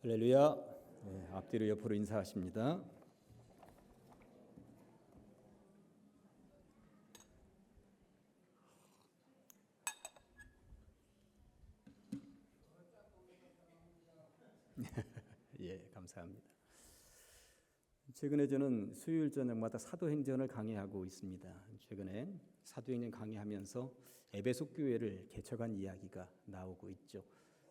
할렐루야. 네, 앞뒤로 옆으로 인사하십니다. 예, 감사합니다. 최근에 저는 수요일 저녁마다 사도행전을 강의하고 있습니다. 최근에 사도행전 강의하면서 에베소 교회를 개척한 이야기가 나오고 있죠.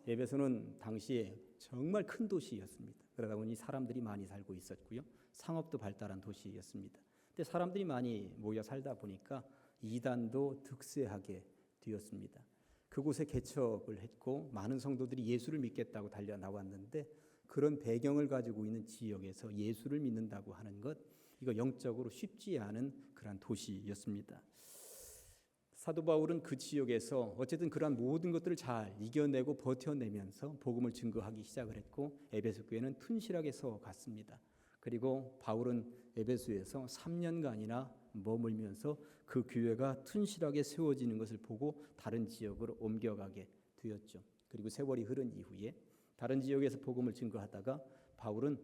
에베소는 당시에 정말 큰 도시였습니다. 그러다 보니 사람들이 많이 살고 있었고요. 상업도 발달한 도시였습니다. 근데 사람들이 많이 모여 살다 보니까 이단도 득세하게 되었습니다. 그곳에 개척을 했고 많은 성도들이 예수를 믿겠다고 달려 나왔는데 그런 배경을 가지고 있는 지역에서 예수를 믿는다고 하는 것, 이거 영적으로 쉽지 않은 그런 도시였습니다. 사도 바울은 그 지역에서 어쨌든 그러한 모든 것들을 잘 이겨내고 버텨내면서 복음을 증거하기 시작을 했고 에베소 교회는 튼실하게 서갔습니다. 그리고 바울은 에베소에서 3년간이나 머물면서 그 교회가 튼실하게 세워지는 것을 보고 다른 지역으로 옮겨가게 되었죠. 그리고 세월이 흐른 이후에 다른 지역에서 복음을 증거하다가 바울은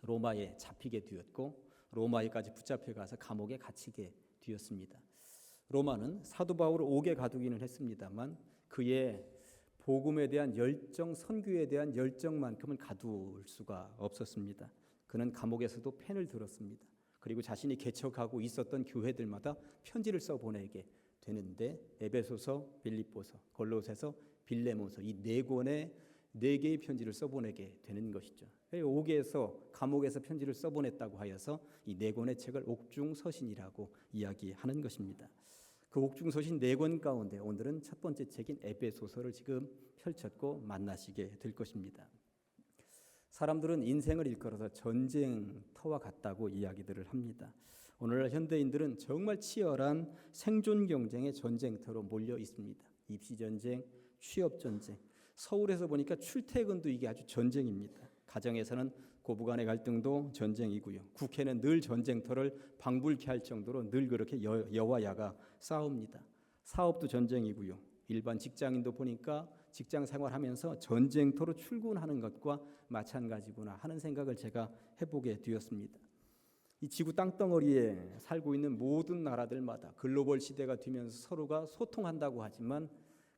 로마에 잡히게 되었고 로마에까지 붙잡혀 가서 감옥에 갇히게 되었습니다. 로마는 사도 바울을 옥에 가두기는 했습니다만 그의 복음에 대한 열정, 선교에 대한 열정만큼은 가둘 수가 없었습니다. 그는 감옥에서도 펜을 들었습니다. 그리고 자신이 개척하고 있었던 교회들마다 편지를 써보내게 되는데 에베소서, 빌립보서, 골로새서, 빌레몬서 이 네 개의 편지를 써보내게 되는 것이죠. 옥에서 감옥에서 편지를 써보냈다고 하여서 이 네 권의 책을 옥중서신이라고 이야기하는 것입니다. 그 옥중서신 네 권 가운데 오늘은 첫 번째 책인 에베소서를 지금 펼쳤고 만나시게 될 것입니다. 사람들은 인생을 일컬어서 전쟁터와 같다고 이야기들을 합니다. 오늘날 현대인들은 정말 치열한 생존 경쟁의 전쟁터로 몰려 있습니다. 입시전쟁, 취업전쟁, 서울에서 보니까 출퇴근도 이게 아주 전쟁입니다. 가정에서는 고부간의 갈등도 전쟁이고요. 국회는 늘 전쟁터를 방불케 할 정도로 늘 그렇게 여와 야가 싸웁니다. 사업도 전쟁이고요. 일반 직장인도 보니까 직장 생활하면서 전쟁터로 출근하는 것과 마찬가지구나 하는 생각을 제가 해보게 되었습니다. 이 지구 땅덩어리에 살고 있는 모든 나라들마다 글로벌 시대가 되면서 서로가 소통한다고 하지만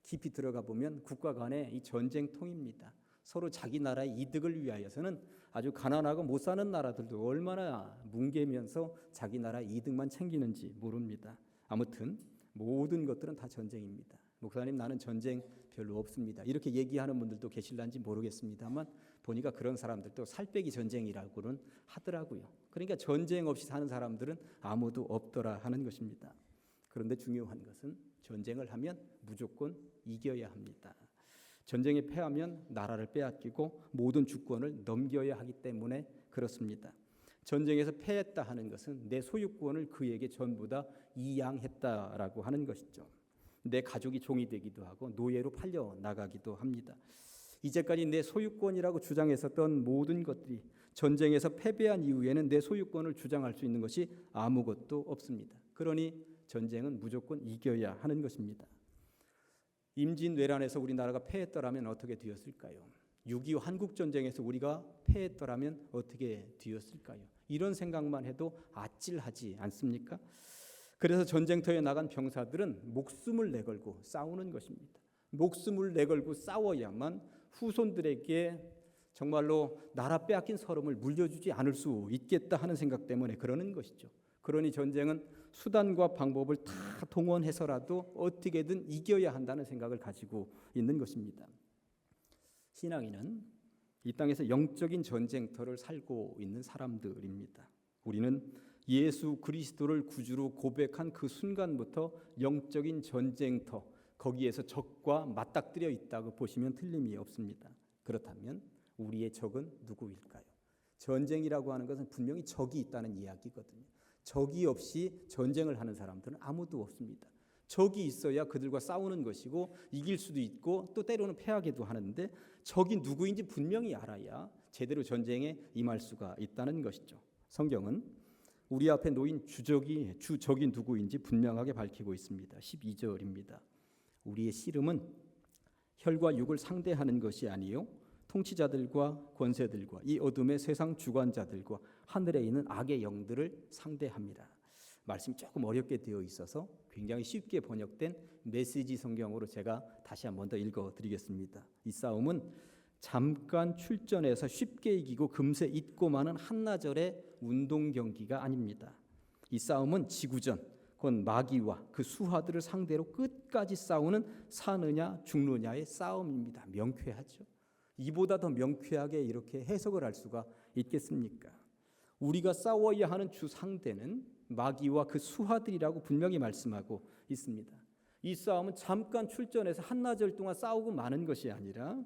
깊이 들어가 보면 국가 간의 이 전쟁통입니다. 서로 자기 나라의 이득을 위하여서는 아주 가난하고 못 사는 나라들도 얼마나 뭉개면서 자기 나라의 이득만 챙기는지 모릅니다. 아무튼 모든 것들은 다 전쟁입니다. 목사님, 나는 전쟁 별로 없습니다. 이렇게 얘기하는 분들도 계실런지 모르겠습니다만 보니까 그런 사람들도 살빼기 전쟁이라고는 하더라고요. 그러니까 전쟁 없이 사는 사람들은 아무도 없더라 하는 것입니다. 그런데 중요한 것은 전쟁을 하면 무조건 이겨야 합니다. 전쟁에 패하면 나라를 빼앗기고 모든 주권을 넘겨야 하기 때문에 그렇습니다. 전쟁에서 패했다 하는 것은 내 소유권을 그에게 전부 다 이양했다라고 하는 것이죠. 내 가족이 종이 되기도 하고 노예로 팔려 나가기도 합니다. 이제까지 내 소유권이라고 주장했었던 모든 것들이 전쟁에서 패배한 이후에는 내 소유권을 주장할 수 있는 것이 아무것도 없습니다. 그러니 전쟁은 무조건 이겨야 하는 것입니다. 임진왜란에서 우리나라가 패했더라면 어떻게 되었을까요? 6.25 한국전쟁에서 우리가 패했더라면 어떻게 되었을까요? 이런 생각만 해도 아찔하지 않습니까? 그래서 전쟁터에 나간 병사들은 목숨을 내걸고 싸우는 것입니다. 목숨을 내걸고 싸워야만 후손들에게 정말로 나라 빼앗긴 서름을 물려주지 않을 수 있겠다 하는 생각 때문에 그러는 것이죠. 그러니 전쟁은 수단과 방법을 다 동원해서라도 어떻게든 이겨야 한다는 생각을 가지고 있는 것입니다. 신앙인은 이 땅에서 영적인 전쟁터를 살고 있는 사람들입니다. 우리는 예수 그리스도를 구주로 고백한 그 순간부터 영적인 전쟁터, 거기에서 적과 맞닥뜨려 있다고 보시면 틀림이 없습니다. 그렇다면 우리의 적은 누구일까요? 전쟁이라고 하는 것은 분명히 적이 있다는 이야기거든요. 적이 없이 전쟁을 하는 사람들은 아무도 없습니다. 적이 있어야 그들과 싸우는 것이고 이길 수도 있고 또 때로는 패하기도 하는데 적이 누구인지 분명히 알아야 제대로 전쟁에 임할 수가 있다는 것이죠. 성경은 우리 앞에 놓인 주적이 누구인지 분명하게 밝히고 있습니다. 12절입니다. 우리의 씨름은 혈과 육을 상대하는 것이 아니요 통치자들과 권세들과 이 어둠의 세상 주관자들과 하늘에 있는 악의 영들을 상대합니다. 말씀이 조금 어렵게 되어 있어서 굉장히 쉽게 번역된 메시지 성경으로 제가 다시 한 번 더 읽어드리겠습니다. 이 싸움은 잠깐 출전해서 쉽게 이기고 금세 잊고 마는 한나절의 운동 경기가 아닙니다. 이 싸움은 지구전, 곧 마귀와 그 수하들을 상대로 끝까지 싸우는 사느냐 죽느냐의 싸움입니다. 명쾌하죠. 이보다 더 명쾌하게 이렇게 해석을 할 수가 있겠습니까? 우리가 싸워야 하는 주 상대는 마귀와 그 수하들이라고 분명히 말씀하고 있습니다. 이 싸움은 잠깐 출전해서 한나절 동안 싸우고 마는 것이 아니라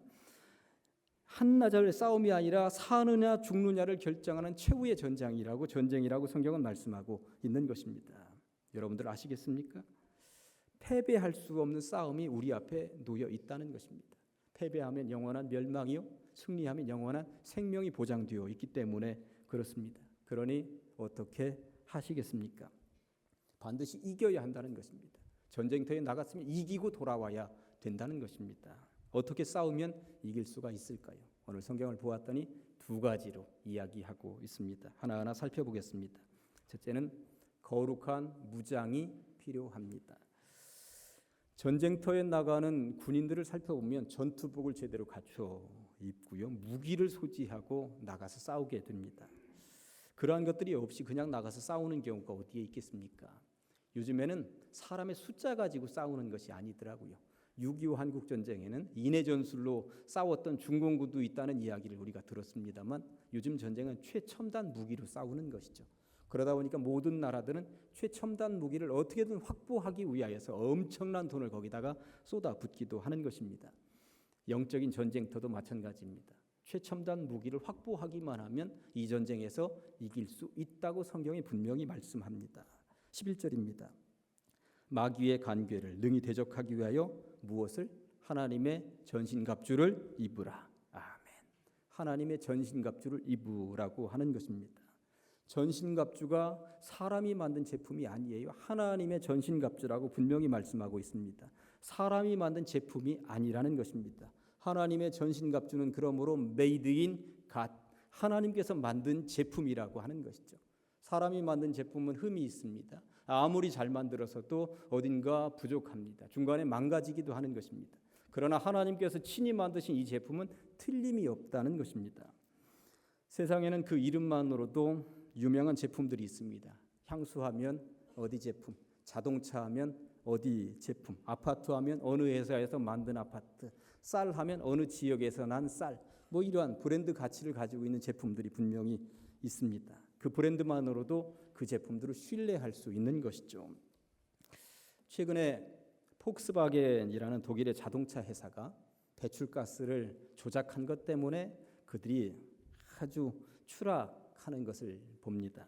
한나절의 싸움이 아니라 사느냐 죽느냐를 결정하는 최후의 전쟁이라고 성경은 말씀하고 있는 것입니다. 여러분들 아시겠습니까? 패배할 수 없는 싸움이 우리 앞에 놓여 있다는 것입니다. 패배하면 영원한 멸망이요, 승리하면 영원한 생명이 보장되어 있기 때문에 그렇습니다. 그러니 어떻게 하시겠습니까? 반드시 이겨야 한다는 것입니다. 전쟁터에 나갔으면 이기고 돌아와야 된다는 것입니다. 어떻게 싸우면 이길 수가 있을까요? 오늘 성경을 보았더니 두 가지로 이야기하고 있습니다. 하나하나 살펴보겠습니다. 첫째는 거룩한 무장이 필요합니다. 전쟁터에 나가는 군인들을 살펴보면 전투복을 제대로 갖춰 입고요, 무기를 소지하고 나가서 싸우게 됩니다. 그러한 것들이 없이 그냥 나가서 싸우는 경우가 어디에 있겠습니까? 요즘에는 사람의 숫자 가지고 싸우는 것이 아니더라고요. 6.25 한국전쟁에는 인해 전술로 싸웠던 중공군도 있다는 이야기를 우리가 들었습니다만 요즘 전쟁은 최첨단 무기로 싸우는 것이죠. 그러다 보니까 모든 나라들은 최첨단 무기를 어떻게든 확보하기 위하여서 엄청난 돈을 거기다가 쏟아붓기도 하는 것입니다. 영적인 전쟁터도 마찬가지입니다. 최첨단 무기를 확보하기만 하면 이 전쟁에서 이길 수 있다고 성경이 분명히 말씀합니다. 11절입니다. 마귀의 간궤를 능히 대적하기 위하여 무엇을? 하나님의 전신갑주를 입으라. 아멘. 하나님의 전신갑주를 입으라고 하는 것입니다. 전신갑주가 사람이 만든 제품이 아니에요. 하나님의 전신갑주라고 분명히 말씀하고 있습니다. 사람이 만든 제품이 아니라는 것입니다. 하나님의 전신갑주는 그러므로 made in God, 하나님께서 만든 제품이라고 하는 것이죠. 사람이 만든 제품은 흠이 있습니다. 아무리 잘 만들어서도 어딘가 부족합니다. 중간에 망가지기도 하는 것입니다. 그러나 하나님께서 친히 만드신 이 제품은 틀림이 없다는 것입니다. 세상에는 그 이름만으로도 유명한 제품들이 있습니다. 향수하면 어디 제품, 자동차하면 어디 제품, 아파트하면 어느 회사에서 만든 아파트, 쌀하면 어느 지역에서 난 쌀, 이러한 브랜드 가치를 가지고 있는 제품들이 분명히 있습니다. 그 브랜드만으로도 그 제품들을 신뢰할 수 있는 것이죠. 최근에 폭스바겐이라는 독일의 자동차 회사가 배출가스를 조작한 것 때문에 그들이 아주 추락하는 것을 봅니다.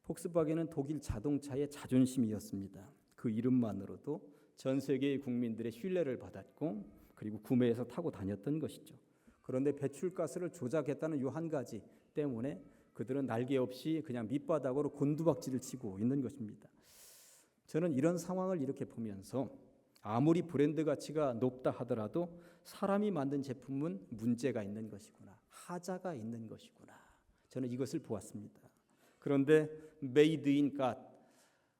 폭스바겐은 독일 자동차의 자존심이었습니다. 그 이름만으로도 전 세계의 국민들의 신뢰를 받았고 그리고 구매해서 타고 다녔던 것이죠. 그런데 배출가스를 조작했다는 이 한 가지 때문에 그들은 날개 없이 그냥 밑바닥으로 곤두박질을 치고 있는 것입니다. 저는 이런 상황을 이렇게 보면서 아무리 브랜드 가치가 높다 하더라도 사람이 만든 제품은 문제가 있는 것이구나, 하자가 있는 것이구나, 저는 이것을 보았습니다. 그런데 made in God,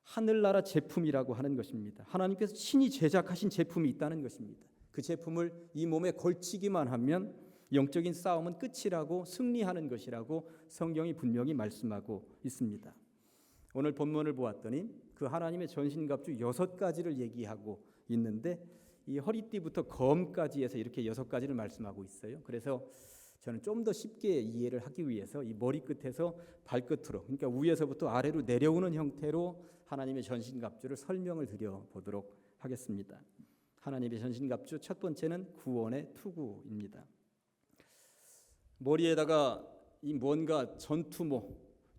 하늘나라 제품이라고 하는 것입니다. 하나님께서 친히 제작하신 제품이 있다는 것입니다. 그 제품을 이 몸에 걸치기만 하면 영적인 싸움은 끝이라고, 승리하는 것이라고 성경이 분명히 말씀하고 있습니다. 오늘 본문을 보았더니 그 하나님의 전신갑주 6가지를 얘기하고 있는데 이 허리띠부터 검까지 해서 이렇게 6가지를 말씀하고 있어요. 그래서 저는 좀 더 쉽게 이해를 하기 위해서 이 머리끝에서 발끝으로, 그러니까 위에서부터 아래로 내려오는 형태로 하나님의 전신갑주를 설명을 드려보도록 하겠습니다. 하나님의 전신갑주 첫 번째는 구원의 투구입니다. 머리에다가 이 뭔가 전투모,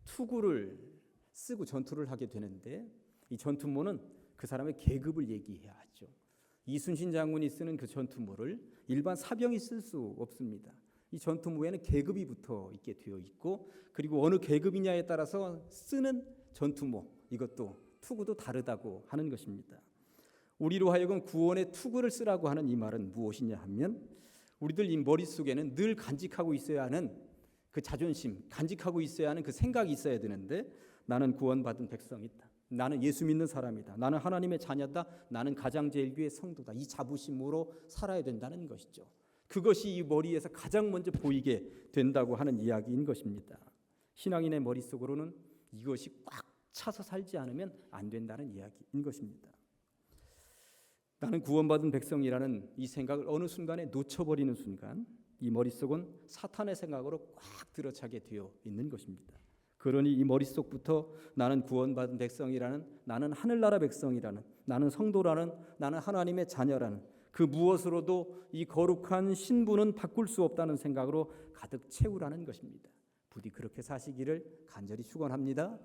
투구를 쓰고 전투를 하게 되는데 이 전투모는 그 사람의 계급을 얘기해야 하죠. 이순신 장군이 쓰는 그 전투모를 일반 사병이 쓸 수 없습니다. 이 전투모에는 계급이 붙어 있게 되어 있고 그리고 어느 계급이냐에 따라서 쓰는 전투모, 이것도 투구도 다르다고 하는 것입니다. 우리로 하여금 구원의 투구를 쓰라고 하는 이 말은 무엇이냐 하면 우리들 이 머릿속에는 늘 간직하고 있어야 하는 그 자존심, 간직하고 있어야 하는 그 생각이 있어야 되는데, 나는 구원받은 백성이다, 나는 예수 믿는 사람이다, 나는 하나님의 자녀다, 나는 가장제일교회 성도다, 이 자부심으로 살아야 된다는 것이죠. 그것이 이 머리에서 가장 먼저 보이게 된다고 하는 이야기인 것입니다. 신앙인의 머릿속으로는 이것이 꽉 차서 살지 않으면 안 된다는 이야기인 것입니다. 나는 구원받은 백성이라는 이 생각을 어느 순간에 놓쳐버리는 순간 이 머릿속은 사탄의 생각으로 꽉 들어차게 되어 있는 것입니다. 그러니 이 머릿속부터 나는 구원받은 백성이라는, 나는 하늘나라 백성이라는, 나는 성도라는, 나는 하나님의 자녀라는 그 무엇으로도 이 거룩한 신분은 바꿀 수 없다는 생각으로 가득 채우라는 것입니다. 부디 그렇게 사시기를 간절히 축원합니다.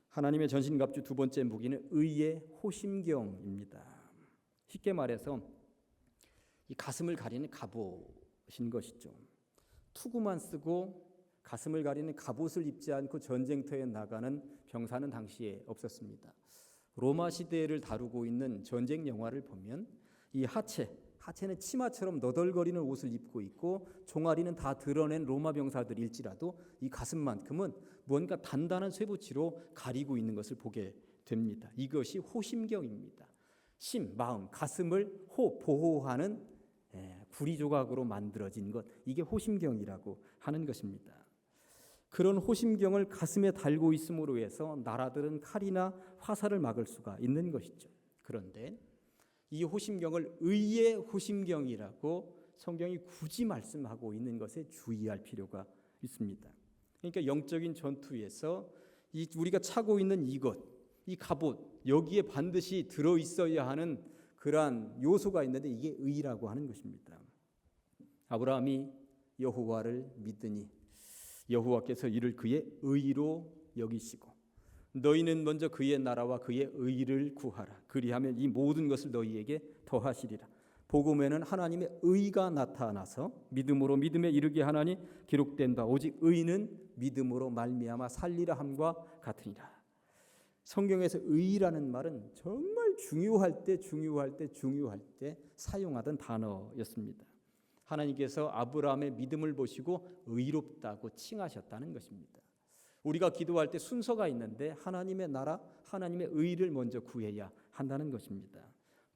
하나님의 전신갑주 두 번째 무기는 의의 호심경입니다. 쉽게 말해서 이 가슴을 가리는 갑옷인 것이죠. 투구만 쓰고 가슴을 가리는 갑옷을 입지 않고 전쟁터에 나가는 병사는 당시에 없었습니다. 로마 시대를 다루고 있는 전쟁 영화를 보면 이 하체는 치마처럼 너덜거리는 옷을 입고 있고 종아리는 다 드러낸 로마 병사들일지라도 이 가슴만큼은 뭔가 단단한 쇠붙이로 가리고 있는 것을 보게 됩니다. 이것이 호심경입니다. 심, 마음, 가슴을 보호하는 구리 조각으로 만들어진 것, 이게 호심경이라고 하는 것입니다. 그런 호심경을 가슴에 달고 있음으로 해서 나라들은 칼이나 화살을 막을 수가 있는 것이죠. 그런데 이 호심경을 의의 호심경이라고 성경이 굳이 말씀하고 있는 것에 주의할 필요가 있습니다. 그러니까 영적인 전투에서 우리가 차고 있는 이것, 이 갑옷, 여기에 반드시 들어있어야 하는 그러한 요소가 있는데 이게 의라고 하는 것입니다. 아브라함이 여호와를 믿으니 여호와께서 이를 그의 의로 여기시고 너희는 먼저 그의 나라와 그의 의를 구하라. 그리하면 이 모든 것을 너희에게 더하시리라. 복음에는 하나님의 의가 나타나서 믿음으로 믿음에 이르게 하나니 기록된 바 오직 의는 믿음으로 말미암아 살리라 함과 같으니라. 성경에서 의라는 말은 정말 중요할 때 사용하던 단어였습니다. 하나님께서 아브라함의 믿음을 보시고 의롭다고 칭하셨다는 것입니다. 우리가 기도할 때 순서가 있는데 하나님의 나라, 하나님의 의를 먼저 구해야 한다는 것입니다.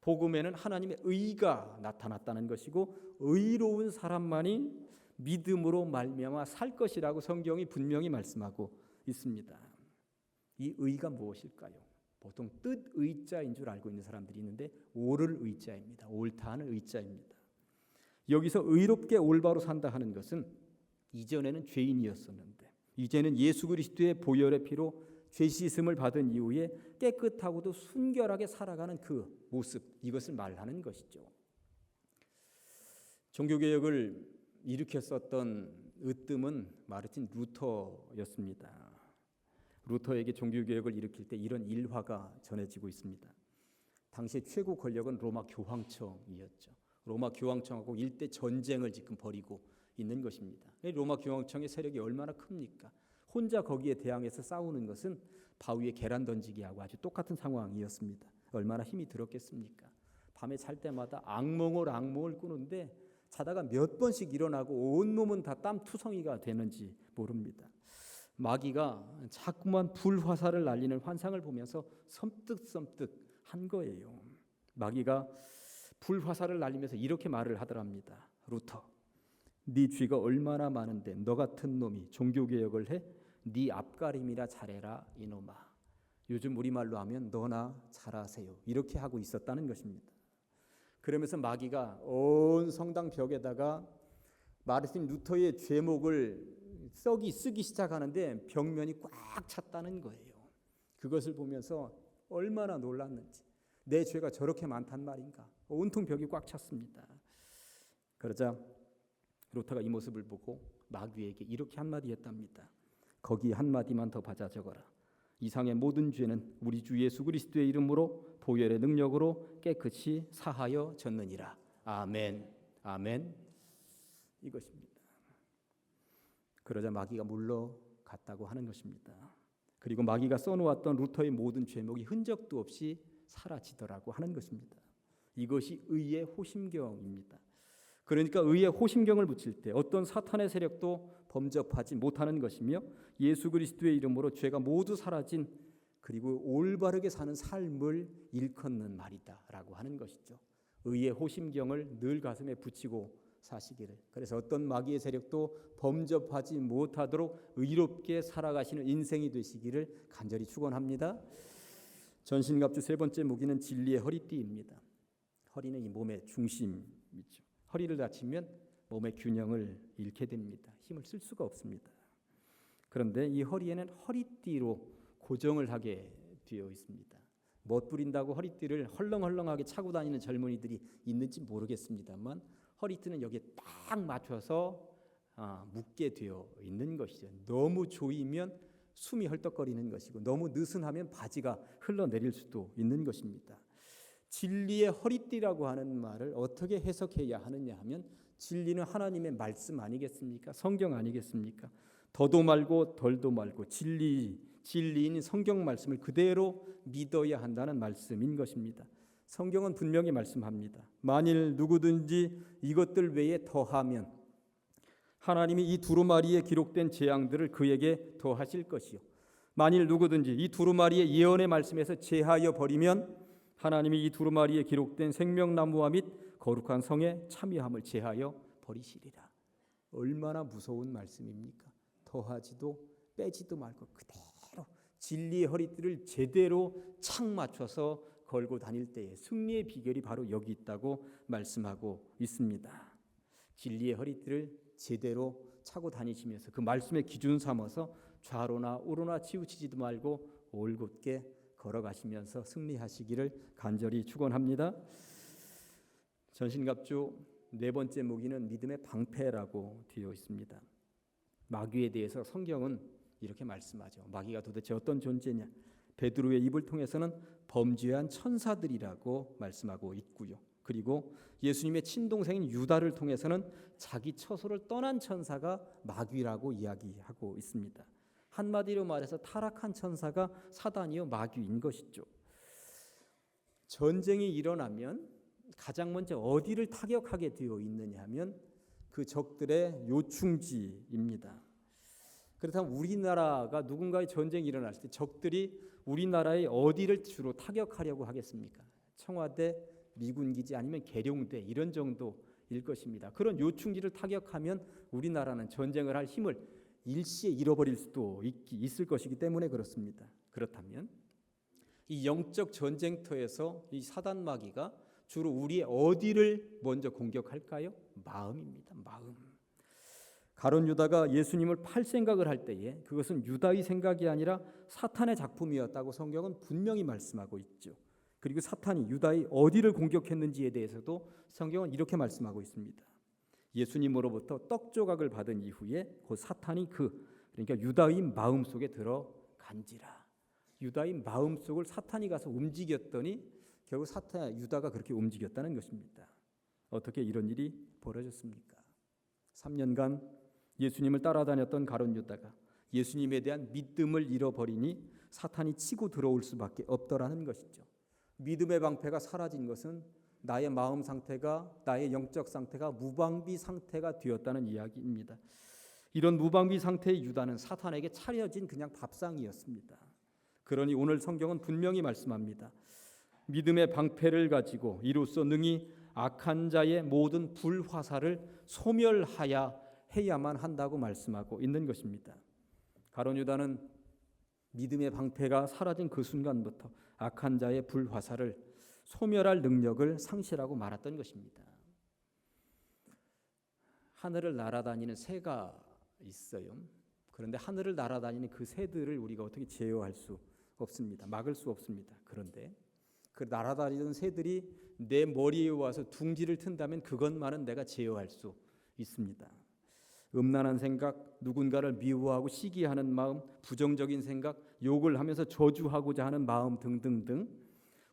복음에는 하나님의 의가 나타났다는 것이고 의로운 사람만이 믿음으로 말미암아 살 것이라고 성경이 분명히 말씀하고 있습니다. 이 의가 무엇일까요? 보통 뜻의자인 줄 알고 있는 사람들이 있는데 오를 의자입니다. 옳다 하는 의자입니다. 여기서 의롭게 올바로 산다 하는 것은 이전에는 죄인이었었는데 이제는 예수 그리스도의 보혈의 피로 죄 씻음을 받은 이후에 깨끗하고도 순결하게 살아가는 그 모습, 이것을 말하는 것이죠. 종교개혁을 일으켰었던 으뜸은 마르틴 루터였습니다. 루터에게 종교개혁을 일으킬 때 이런 일화가 전해지고 있습니다. 당시 최고 권력은 로마 교황청이었죠. 로마 교황청하고 일대 전쟁을 지금 벌이고 있는 것입니다. 로마 교황청의 세력이 얼마나 큽니까? 혼자 거기에 대항해서 싸우는 것은 바위에 계란 던지기하고 아주 똑같은 상황이었습니다. 얼마나 힘이 들었겠습니까? 밤에 잘 때마다 악몽을 꾸는데 자다가 몇 번씩 일어나고 온몸은 다 땀투성이가 되는지 모릅니다. 마귀가 자꾸만 불화살을 날리는 환상을 보면서 섬뜩섬뜩한 거예요. 마귀가 불화살을 날리면서 이렇게 말을 하더랍니다. 루터, 네 죄가 얼마나 많은데 너 같은 놈이 종교개혁을 해? 네 앞가림이라 잘해라 이놈아. 요즘 우리말로 하면 너나 잘하세요. 이렇게 하고 있었다는 것입니다. 그러면서 마귀가 온 성당 벽에다가 마르틴 루터의 죄목을 쓰기 시작하는데 벽면이 꽉 찼다는 거예요. 그것을 보면서 얼마나 놀랐는지, 내 죄가 저렇게 많단 말인가. 온통 벽이 꽉 찼습니다. 그러자 루터가 이 모습을 보고 마귀에게 이렇게 한마디 했답니다. 거기 한마디만 더 받아 적어라. 이상의 모든 죄는 우리 주 예수 그리스도의 이름으로 보혈의 능력으로 깨끗이 사하여 졌느니라. 아멘. 아멘. 이것입니다. 그러자 마귀가 물러갔다고 하는 것입니다. 그리고 마귀가 써놓았던 루터의 모든 죄목이 흔적도 없이 사라지더라고 하는 것입니다. 이것이 의의 호심경입니다. 그러니까 의에 호심경을 붙일 때 어떤 사탄의 세력도 범접하지 못하는 것이며 예수 그리스도의 이름으로 죄가 모두 사라진 그리고 올바르게 사는 삶을 일컫는 말이다라고 하는 것이죠. 의의 호심경을 늘 가슴에 붙이고 사시기를. 그래서 어떤 마귀의 세력도 범접하지 못하도록 의롭게 살아가시는 인생이 되시기를 간절히 축원합니다. 전신갑주 세 번째 무기는 진리의 허리띠입니다. 허리는 이 몸의 중심이죠. 허리를 다치면 몸의 균형을 잃게 됩니다. 힘을 쓸 수가 없습니다. 그런데 이 허리에는 허리띠로 고정을 하게 되어 있습니다. 멋부린다고 허리띠를 헐렁헐렁하게 차고 다니는 젊은이들이 있는지 모르겠습니다만 허리띠는 여기에 딱 맞춰서 묶게 되어 있는 것이죠. 너무 조이면 숨이 헐떡거리는 것이고 너무 느슨하면 바지가 흘러내릴 수도 있는 것입니다. 진리의 허리띠라고 하는 말을 어떻게 해석해야 하느냐 하면 진리는 하나님의 말씀 아니겠습니까? 성경 아니겠습니까? 더도 말고 덜도 말고 진리인 성경 말씀을 그대로 믿어야 한다는 말씀인 것입니다. 성경은 분명히 말씀합니다. 만일 누구든지 이것들 외에 더하면 하나님이 이 두루마리에 기록된 재앙들을 그에게 더하실 것이요. 만일 누구든지 이 두루마리의 예언의 말씀에서 제하여 버리면 하나님이 이 두루마리에 기록된 생명나무와 및 거룩한 성에 참여함을 제하여 버리시리라. 얼마나 무서운 말씀입니까? 더하지도 빼지도 말고 그대로 진리의 허리띠를 제대로 착 맞춰서 걸고 다닐 때의 승리의 비결이 바로 여기 있다고 말씀하고 있습니다. 진리의 허리띠를 제대로 차고 다니시면서 그 말씀의 기준 삼아서 좌로나 우로나 치우치지도 말고 올곧게 걸어가시면서 승리하시기를 간절히 축원합니다. 전신갑주 네 번째 무기는 믿음의 방패라고 되어 있습니다. 마귀에 대해서 성경은 이렇게 말씀하죠. 마귀가 도대체 어떤 존재냐? 베드로의 입을 통해서는 범죄한 천사들이라고 말씀하고 있고요. 그리고 예수님의 친동생인 유다를 통해서는 자기 처소를 떠난 천사가 마귀라고 이야기하고 있습니다. 한마디로 말해서 타락한 천사가 사단이요 마귀인 것이죠. 전쟁이 일어나면 가장 먼저 어디를 타격하게 되어 있느냐 하면 그 적들의 요충지입니다. 그렇다면 우리나라가 누군가의 전쟁이 일어났을 때 적들이 우리나라의 어디를 주로 타격하려고 하겠습니까? 청와대, 미군기지 아니면 계룡대 이런 정도일 것입니다. 그런 요충지를 타격하면 우리나라는 전쟁을 할 힘을 일시에 잃어버릴 수도 있을 것이기 때문에 그렇습니다. 그렇다면 이 영적 전쟁터에서 이 사단 마귀가 주로 우리의 어디를 먼저 공격할까요? 마음입니다. 마음. 가룟 유다가 예수님을 팔 생각을 할 때에 그것은 유다의 생각이 아니라 사탄의 작품이었다고 성경은 분명히 말씀하고 있죠. 그리고 사탄이 유다의 어디를 공격했는지에 대해서도 성경은 이렇게 말씀하고 있습니다. 예수님으로부터 떡 조각을 받은 이후에 곧 사탄이 그러니까 유다의 마음속에 들어간지라. 유다의 마음속을 사탄이 가서 움직였더니 결국 유다가 그렇게 움직였다는 것입니다. 어떻게 이런 일이 벌어졌습니까? 3년간 예수님을 따라다녔던 가룟 유다가 예수님에 대한 믿음을 잃어버리니 사탄이 치고 들어올 수밖에 없더라는 것이죠. 믿음의 방패가 사라진 것은 나의 마음 상태가, 나의 영적 상태가 무방비 상태가 되었다는 이야기입니다. 이런 무방비 상태의 유다는 사탄에게 차려진 그냥 밥상이었습니다. 그러니 오늘 성경은 분명히 말씀합니다. 믿음의 방패를 가지고 이로써 능히 악한 자의 모든 불화살을 소멸해야만 한다고 말씀하고 있는 것입니다. 가룟 유다는 믿음의 방패가 사라진 그 순간부터 악한 자의 불화살을 소멸할 능력을 상실하고 말았던 것입니다. 하늘을 날아다니는 새가 있어요. 그런데 하늘을 날아다니는 그 새들을 우리가 어떻게 제어할 수 없습니다. 막을 수 없습니다. 그런데 그 날아다니는 새들이 내 머리에 와서 둥지를 튼다면 그것만은 내가 제어할 수 있습니다. 음란한 생각, 누군가를 미워하고 시기하는 마음, 부정적인 생각, 욕을 하면서 저주하고자 하는 마음 등등등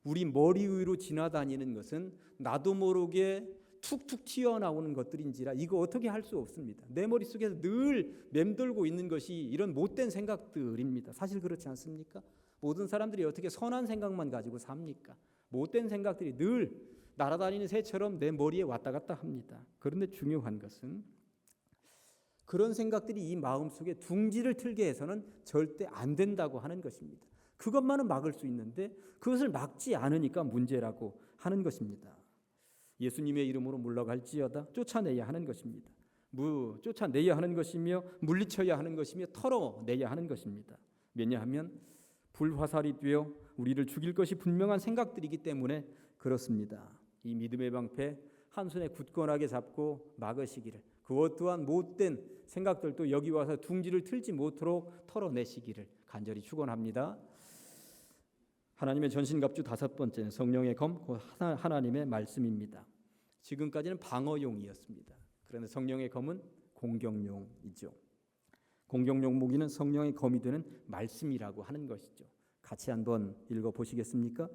우리 머리 위로 지나다니는 것은 나도 모르게 툭툭 튀어나오는 것들인지라 이거 어떻게 할 수 없습니다. 내 머릿속에서 늘 맴돌고 있는 것이 이런 못된 생각들입니다. 사실 그렇지 않습니까? 모든 사람들이 어떻게 선한 생각만 가지고 삽니까? 못된 생각들이 늘 날아다니는 새처럼 내 머리에 왔다 갔다 합니다. 그런데 중요한 것은 그런 생각들이 이 마음속에 둥지를 틀게 해서는 절대 안 된다고 하는 것입니다. 그것만은 막을 수 있는데 그것을 막지 않으니까 문제라고 하는 것입니다. 예수님의 이름으로 물러갈지어다 쫓아내야 하는 것입니다. 쫓아내야 하는 것이며 물리쳐야 하는 것이며 털어내야 하는 것입니다. 왜냐하면 불화살이 되어 우리를 죽일 것이 분명한 생각들이기 때문에 그렇습니다. 이 믿음의 방패 한 손에 굳건하게 잡고 막으시기를, 그것 또한 못된 생각들도 여기 와서 둥지를 틀지 못하도록 털어내시기를 간절히 축원합니다. 하나님의 전신갑주 다섯 번째는 성령의 검, 곧 하나님의 말씀입니다. 지금까지는 방어용이었습니다. 그런데 성령의 검은 공격용이죠. 공격용 무기는 성령의 검이 되는 말씀이라고 하는 것이죠. 같이 한번 읽어보시겠습니까?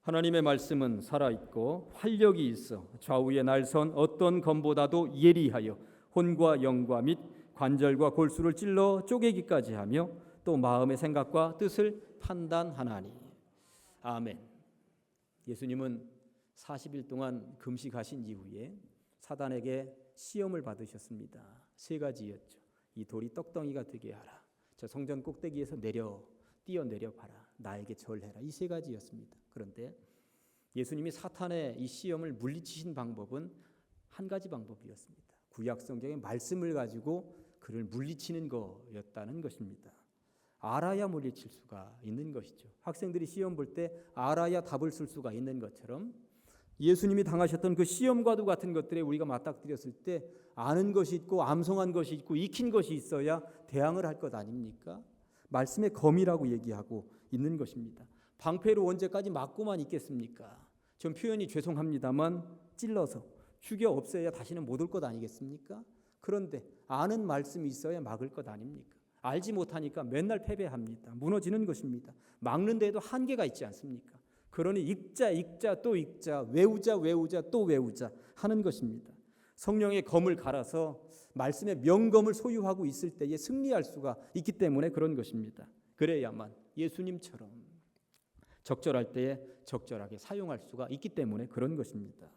하나님의 말씀은 살아있고 활력이 있어 좌우에 날선 어떤 검보다도 예리하여 혼과 영과 및 관절과 골수를 찔러 쪼개기까지 하며 또 마음의 생각과 뜻을 판단하나니. 아멘. 예수님은 40일 동안 금식하신 이후에 사단에게 시험을 받으셨습니다. 세 가지였죠. 이 돌이 떡덩이가 되게 하라. 저 성전 꼭대기에서 뛰어내려 봐라. 나에게 절해라. 이 세 가지였습니다. 그런데 예수님이 사탄의 이 시험을 물리치신 방법은 한 가지 방법이었습니다. 구약 성경의 말씀을 가지고 그를 물리치는 거였다는 것입니다. 알아야 물리칠 수가 있는 것이죠. 학생들이 시험 볼 때 알아야 답을 쓸 수가 있는 것처럼 예수님이 당하셨던 그 시험과도 같은 것들에 우리가 맞닥뜨렸을 때 아는 것이 있고 암송한 것이 있고 익힌 것이 있어야 대항을 할 것 아닙니까? 말씀의 검이라고 얘기하고 있는 것입니다. 방패로 언제까지 막고만 있겠습니까? 전 표현이 죄송합니다만 찔러서 죽여 없애야 다시는 못 올 것 아니겠습니까? 그런데 아는 말씀이 있어야 막을 것 아닙니까? 알지 못하니까 맨날 패배합니다. 무너지는 것입니다. 막는 데에도 한계가 있지 않습니까? 그러니 읽자 또 읽자, 외우자 또 외우자 하는 것입니다. 성령의 검을 갈아서 말씀의 명검을 소유하고 있을 때에 승리할 수가 있기 때문에 그런 것입니다. 그래야만 예수님처럼 적절할 때에 적절하게 사용할 수가 있기 때문에 그런 것입니다.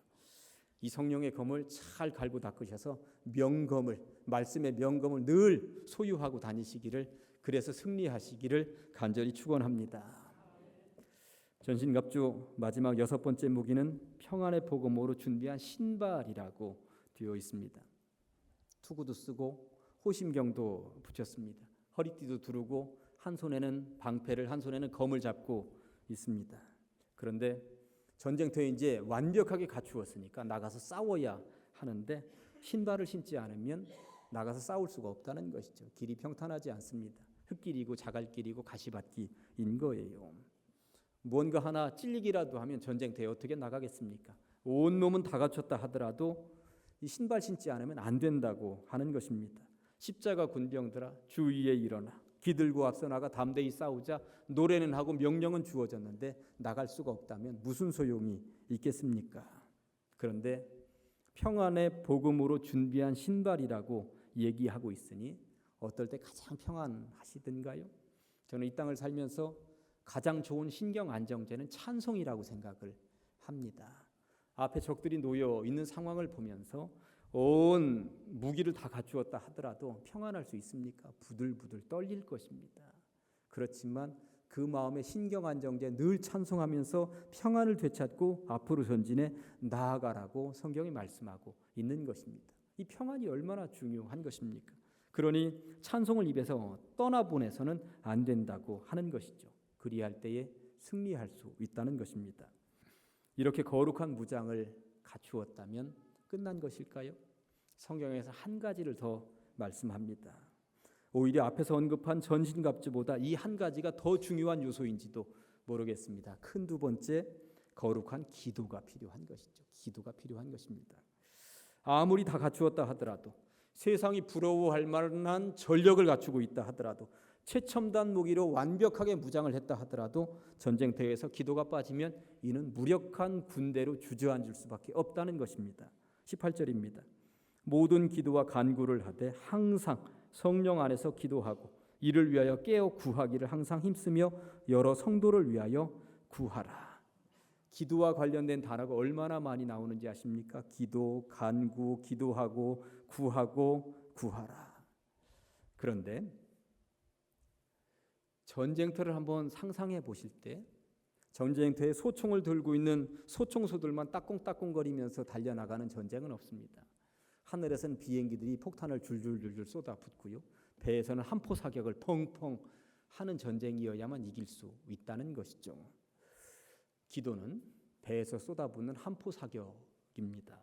이 성령의 검을 잘 갈고 닦으셔서 명검을, 말씀의 명검을 늘 소유하고 다니시기를, 그래서 승리하시기를 간절히 축원합니다. 전신갑주 마지막 여섯 번째 무기는 평안의 복음으로 준비한 신발이라고 되어 있습니다. 투구도 쓰고 호심경도 붙였습니다. 허리띠도 두르고 한 손에는 방패를, 한 손에는 검을 잡고 있습니다. 그런데 전쟁터에 이제 완벽하게 갖추었으니까 나가서 싸워야 하는데 신발을 신지 않으면 나가서 싸울 수가 없다는 것이죠. 길이 평탄하지 않습니다. 흙길이고 자갈길이고 가시밭길인 거예요. 뭔가 하나 찔리기라도 하면 전쟁터에 어떻게 나가겠습니까? 온 몸은 다 갖췄다 하더라도 이 신발 신지 않으면 안 된다고 하는 것입니다. 십자가 군병들아 주위에 일어나 기들고 앞서 나가 담대히 싸우자. 노래는 하고 명령은 주어졌는데 나갈 수가 없다면 무슨 소용이 있겠습니까? 그런데 평안의 복음으로 준비한 신발이라고 얘기하고 있으니 어떨 때 가장 평안하시던가요? 저는 이 땅을 살면서 가장 좋은 신경 안정제는 찬송이라고 생각을 합니다. 앞에 적들이 놓여 있는 상황을 보면서 온 무기를 다 갖추었다 하더라도 평안할 수 있습니까? 부들부들 떨릴 것입니다. 그렇지만 그 마음의 신경 안정제 늘 찬송하면서 평안을 되찾고 앞으로 전진해 나아가라고 성경이 말씀하고 있는 것입니다. 이 평안이 얼마나 중요한 것입니까? 그러니 찬송을 입에서 떠나보내서는 안 된다고 하는 것이죠. 그리할 때에 승리할 수 있다는 것입니다. 이렇게 거룩한 무장을 갖추었다면 끝난 것일까요? 성경에서 한 가지를 더 말씀합니다. 오히려 앞에서 언급한 전신갑주보다 이 한 가지가 더 중요한 요소인지도 모르겠습니다. 큰 두 번째, 거룩한 기도가 필요한 것이죠. 기도가 필요한 것입니다. 아무리 다 갖추었다 하더라도, 세상이 부러워할 만한 전력을 갖추고 있다 하더라도, 최첨단 무기로 완벽하게 무장을 했다 하더라도 전쟁터에서 기도가 빠지면 이는 무력한 군대로 주저앉을 수밖에 없다는 것입니다. 18절입니다. 모든 기도와 간구를 하되 항상 성령 안에서 기도하고 이를 위하여 깨어 구하기를 항상 힘쓰며 여러 성도를 위하여 구하라. 기도와 관련된 단어가 얼마나 많이 나오는지 아십니까? 기도, 간구, 기도하고, 구하고, 구하라. 그런데 전쟁터를 한번 상상해 보실 때 전쟁터에 소총을 들고 있는 소총소들만 따꿍따꿍거리면서 달려나가는 전쟁은 없습니다. 하늘에서는 비행기들이 폭탄을 줄줄줄줄 쏟아붓고요. 배에서는 함포 사격을 펑펑 하는 전쟁이어야만 이길 수 있다는 것이죠. 기도는 배에서 쏟아붓는 함포 사격입니다.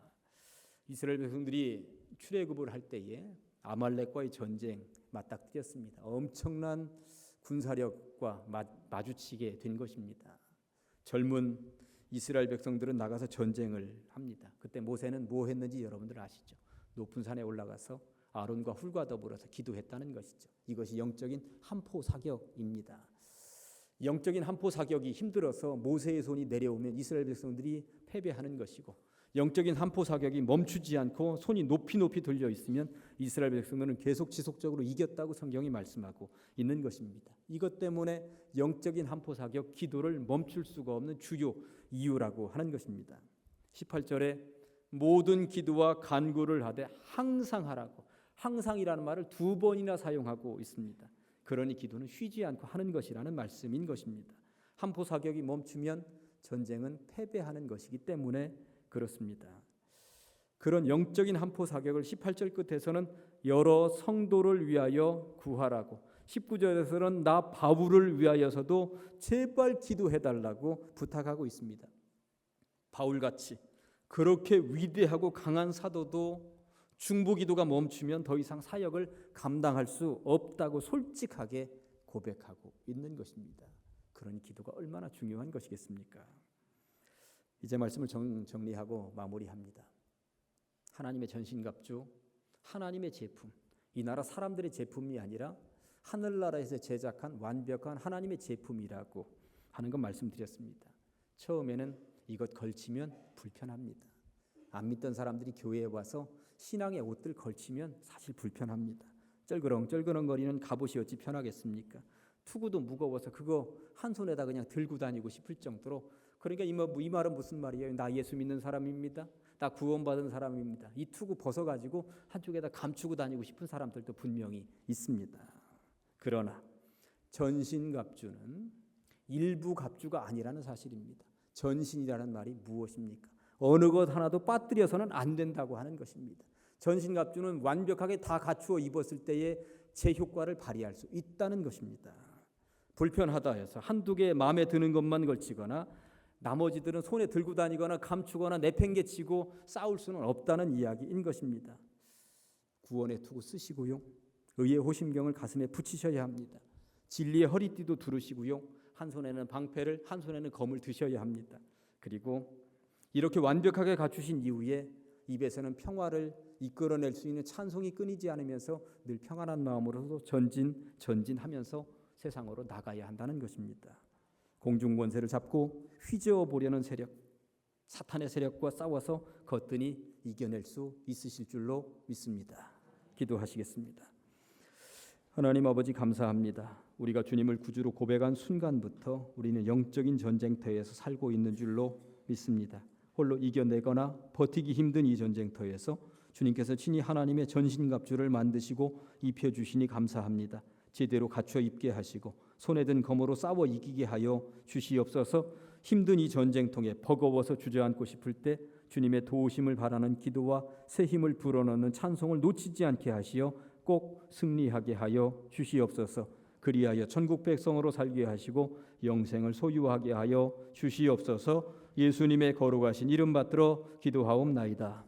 이스라엘 백성들이 출애굽을 할 때에 아말렉과의 전쟁 맞닥뜨렸습니다. 엄청난 군사력과 마주치게 된 것입니다. 젊은 이스라엘 백성들은 나가서 전쟁을 합니다. 그때 모세는 뭐 했는지 여러분들 아시죠? 높은 산에 올라가서 아론과 훌과 더불어서 기도했다는 것이죠. 이것이 영적인 함포 사격입니다. 영적인 함포 사격이 힘들어서 모세의 손이 내려오면 이스라엘 백성들이 패배하는 것이고, 영적인 함포 사격이 멈추지 않고 손이 높이 높이 들려 있으면 이스라엘 백성들은 계속 지속적으로 이겼다고 성경이 말씀하고 있는 것입니다. 이것 때문에 영적인 함포 사격, 기도를 멈출 수가 없는 주요 이유라고 하는 것입니다. 18절에 모든 기도와 간구를 하되 항상 하라고, 항상이라는 말을 2번이나 사용하고 있습니다. 그러니 기도는 쉬지 않고 하는 것이라는 말씀인 것입니다. 함포 사격이 멈추면 전쟁은 패배하는 것이기 때문에 그렇습니다. 그런 영적인 함포 사격을 18절 끝에서는 여러 성도를 위하여 구하라고, 19절에서는 나 바울을 위하여서도 제발 기도해달라고 부탁하고 있습니다. 바울같이 그렇게 위대하고 강한 사도도 중보기도가 멈추면 더 이상 사역을 감당할 수 없다고 솔직하게 고백하고 있는 것입니다. 그런 기도가 얼마나 중요한 것이겠습니까? 이제 말씀을 정리하고 마무리합니다. 하나님의 전신갑주, 하나님의 제품, 이 나라 사람들의 제품이 아니라 하늘나라에서 제작한 완벽한 하나님의 제품이라고 하는 것 말씀드렸습니다. 처음에는 이것 걸치면 불편합니다. 안 믿던 사람들이 교회에 와서 신앙의 옷들 걸치면 사실 불편합니다. 쩔그렁거리는 갑옷이 어찌 편하겠습니까? 투구도 무거워서 그거 한 손에다 그냥 들고 다니고 싶을 정도로, 그러니까 이 말은 무슨 말이에요? 나 예수 믿는 사람입니다. 나 구원받은 사람입니다. 이 투구 벗어가지고 한쪽에다 감추고 다니고 싶은 사람들도 분명히 있습니다. 그러나 전신갑주는 일부 갑주가 아니라는 사실입니다. 전신이라는 말이 무엇입니까? 어느 것 하나도 빠뜨려서는 안 된다고 하는 것입니다. 전신갑주는 완벽하게 다 갖추어 입었을 때에 제 효과를 발휘할 수 있다는 것입니다. 불편하다 해서 한두 개 마음에 드는 것만 걸치거나 나머지들은 손에 들고 다니거나 감추거나 내팽개치고 싸울 수는 없다는 이야기인 것입니다. 구원의 투구 쓰시고요. 의의 호심경을 가슴에 붙이셔야 합니다. 진리의 허리띠도 두르시고요. 한 손에는 방패를, 한 손에는 검을 드셔야 합니다. 그리고 이렇게 완벽하게 갖추신 이후에 입에서는 평화를 이끌어낼 수 있는 찬송이 끊이지 않으면서 늘 평안한 마음으로 전진하면서 세상으로 나가야 한다는 것입니다. 공중권세를 잡고 휘저어 보려는 세력, 사탄의 세력과 싸워서 거뜬히 이겨낼 수 있으실 줄로 믿습니다. 기도하시겠습니다. 하나님 아버지 감사합니다. 우리가 주님을 구주로 고백한 순간부터 우리는 영적인 전쟁터에서 살고 있는 줄로 믿습니다. 홀로 이겨내거나 버티기 힘든 이 전쟁터에서 주님께서 친히 하나님의 전신갑주를 만드시고 입혀주시니 감사합니다. 제대로 갖춰 입게 하시고 손에 든 검으로 싸워 이기게 하여 주시옵소서. 힘든 이 전쟁통에 버거워서 주저앉고 싶을 때 주님의 도우심을 바라는 기도와 새 힘을 불어넣는 찬송을 놓치지 않게 하시어 꼭 승리하게 하여 주시옵소서. 그리하여 천국 백성으로 살게 하시고 영생을 소유하게 하여 주시옵소서. 예수님의 거룩하신 이름 받들어 기도하옵나이다.